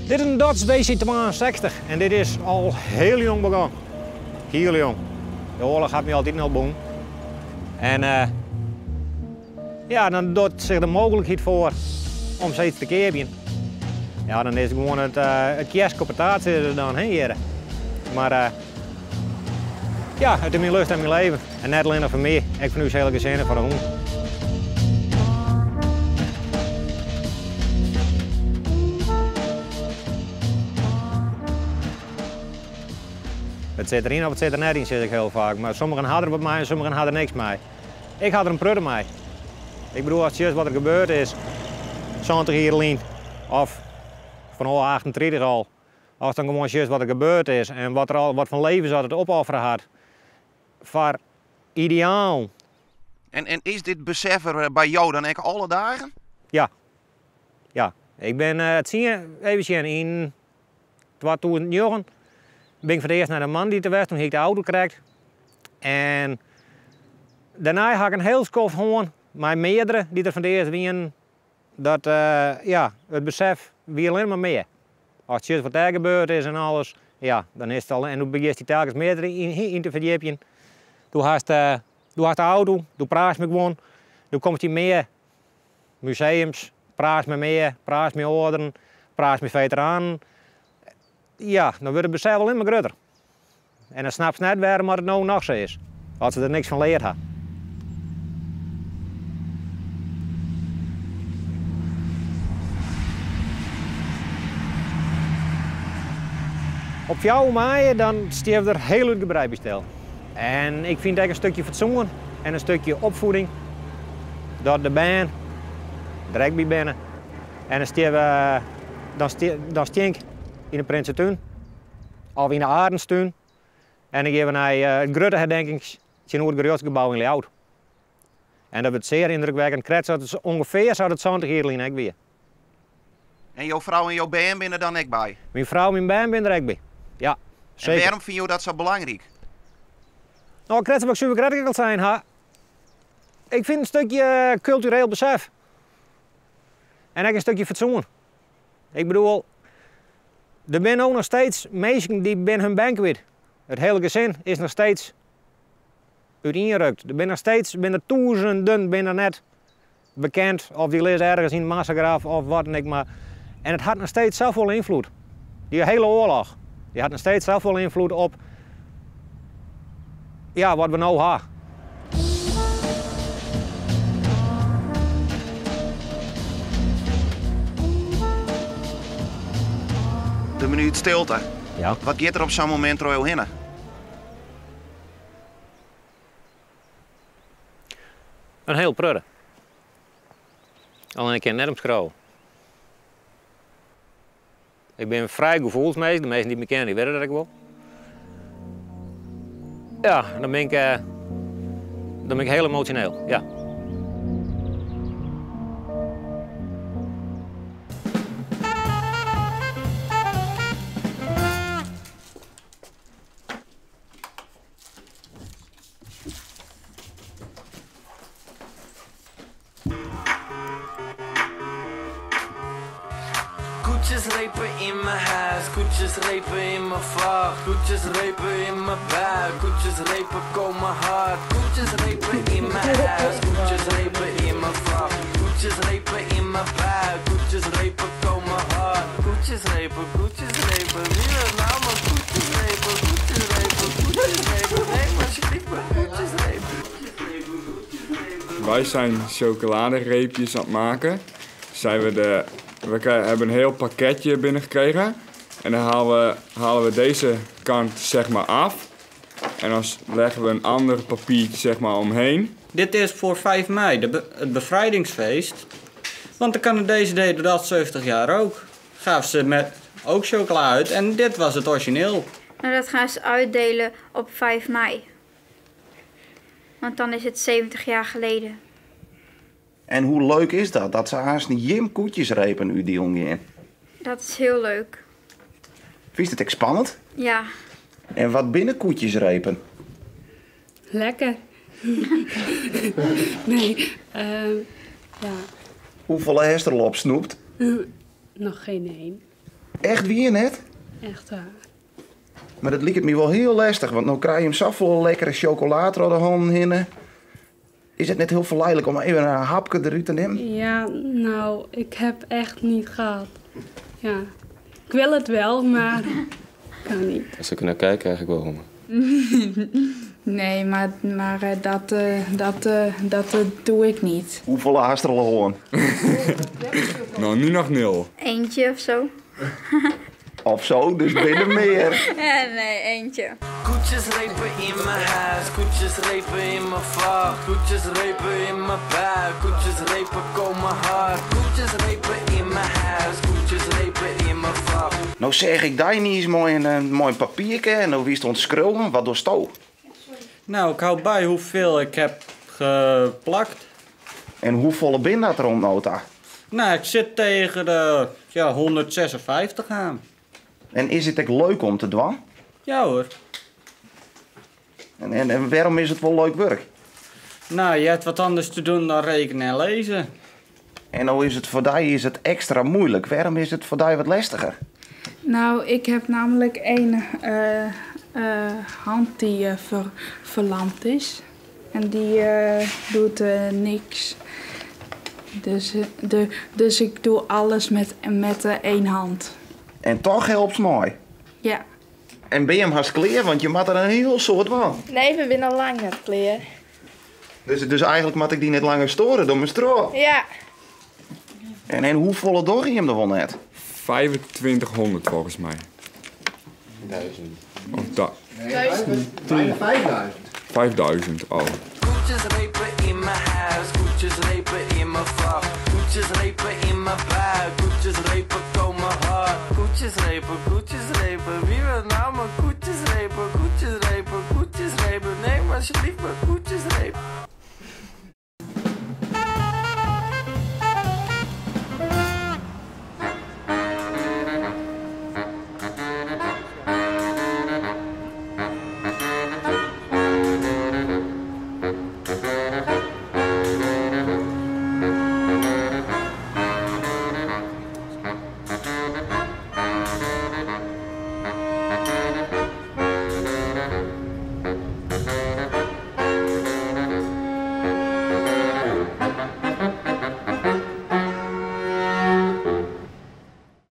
Dit is een Dodge DC-62 en dit is al heel jong begonnen. Heel jong. De oorlog had me altijd al boem. En ja, dan doet zich de mogelijkheid voor om zoiets te keerden. Ja, dan is het gewoon het kerst op het taart zitten dan hier. Maar ja, het is mijn lust en mijn leven. En net alleen voor mij, ik van u hele gezinnen van de hond. Het zit erin of het zit er net in, zeg ik heel vaak. Maar sommigen hadden er wat mij en sommigen hadden er niks mee. Ik had er een prudde mee. Ik bedoel, als je wat er gebeurd is, 20 hier alleen, of van 38 al, als dan gewoon juist wat er gebeurd is en wat van leven zou het opofferen had, voor ideaal. En is dit besef er bij jou dan ook alle dagen? Ja. Ja. Ik ben het zien, even zien, in 2009 ben ik voor het eerst naar de man die te was, toen heb ik de auto gekregen. En daarna had ik een heel skof gewoon, maar meerdere die er van de eerste wien, dat ja, het besef wie alleen maar meer. Als het wat er gebeurd is en alles, ja, dan is het al. En toen begint die telkens meer in te verdiepen. Toen had de auto, toen praat me gewoon. Toen komt hij meer museums, praat me meer, praat me ouderen, praat me veteranen. Ja, dan wordt het besef alleen maar groter. En dan snap je net waarom het nou nog zo is. Als ze er niks van leerd had. Op jouw maaien dan stierf er heel uitgebreid bestel. En ik vind dat een stukje fatsoen en een stukje opvoeding. Dat de baan, direct bij binnen. En dan stink in de Prinsentuin of in de Arenstuin. En dan geven we naar het grote herdenkings, het gebouw in Leeuwarden. En dat wordt zeer indrukwekkend. Het ongeveer zou het 20 jaar geleden weer. En jouw vrouw en jouw baan ben er dan ook bij? Mijn vrouw en mijn baan ben er ook bij. Ja, zeker. En waarom vind je dat zo belangrijk? Nou, ik wat super kritisch zijn. Ha. Ik vind een stukje cultureel besef. En ook een stukje fatsoen. Ik bedoel, er zijn ook nog steeds mensen die binnen hun bank weten. Het hele gezin is nog steeds uiteengerukt. Er zijn nog steeds duizenden binnen net bekend. Of die lezen ergens in massagraaf of wat dan ook maar. En het had nog steeds zoveel invloed. Die hele oorlog. Die had nog steeds zoveel invloed op ja, wat we nou hebben. De minuut stilte. Ja. Wat gaat er op zo'n moment door jou heen? Een heel prudde. Alleen ik kan net omschrijven. Ik ben vrij gevoelsmeester, de meesten die me kennen die weten dat ik wel. Ja, dan ben ik heel emotioneel, ja. Koetjesrepen in mijn huis, koetjesrepen in mijn vacht, koetjesrepen in mijn buik, koetjesrepen komen hard, koetjesrepen in mijn huis, koetjesrepen in mijn vacht, koetjesrepen in mijn buik, koetjesrepen komen hard, koetjesrepen, wie wil nou maar koetjesrepen, nee maar schrippen, koetjesrepen. Wij zijn chocoladereepjes aan het maken. We hebben een heel pakketje binnengekregen. En dan halen we deze kant zeg maar af. En dan leggen we een ander papiertje zeg maar omheen. Dit is voor 5 mei, het bevrijdingsfeest. Want de Canadezen deden dat 70 jaar ook. Gaven ze met ook chocola uit en dit was het origineel. Nou, dat gaan ze uitdelen op 5 mei. Want dan is het 70 jaar geleden. En hoe leuk is dat? Dat ze haast niet Jim koetjesrepen u die jongen. Dat is heel leuk. Vind je het echt spannend? Ja. En wat binnen koetjesrepen? Lekker. Nee, ja. Hoeveel heeft er al op snoept? Nog geen één. Echt weer net? Echt waar. Maar dat lijkt me wel heel lastig, want nu krijg je hem zoveel lekkere chocolade door de handen heen. Is het net heel verleidelijk om even een hapje eruit te nemen? Ja, nou, ik heb echt niet gehad. Ja, ik wil het wel, maar kan niet. Als ik naar kijk, krijg ik wel honger. Nee, maar dat doe ik niet. Hoeveel haasteren gewoon? Nou, nu nog 0. Eentje of zo. Of zo, dus binnen meer. Nee, eentje. Koetjesrepen in mijn huis, koetjesrepen in mijn vacht, koetjesrepen in mijn buik, koetjesrepen komen hard, koetjesrepen in mijn huis, koetjesrepen in mijn vacht. Nou zeg ik daar niet eens mooi papiertje en nou wist ontschreeuwen, wat door sto. Nou, ik hou bij hoeveel ik heb geplakt. En hoeveel bin dat rond nota? Nou, ik zit tegen de 156 aan. En is het ook leuk om te doen? Ja hoor. En waarom is het wel leuk werk? Nou, je hebt wat anders te doen dan rekenen en lezen. En nou is het voor die extra moeilijk. Waarom is het voor die wat lastiger? Nou, ik heb namelijk één hand die verlamd is. En die doet niks. Dus ik doe alles met één hand. En toch helpt het mooi. Ja. En ben je hem haast kleer, want je moet er een heel soort van. Nee, we zijn al lang het kleren. Dus eigenlijk moet ik die net langer storen door mijn stro. Ja. En hoeveel door je hem er wel net? 2500 volgens mij. 1000. Of dat. 5000. 5000 al. Koetjesrepen in mijn huis, koetjesrepen in mijn vacht, koetjesrepen in mijn buik, koetjesrepen komen hard, koetjesrepen, wie wil nou mijn koetjesrepen, neem alsjeblieft mijn koetjesrepen.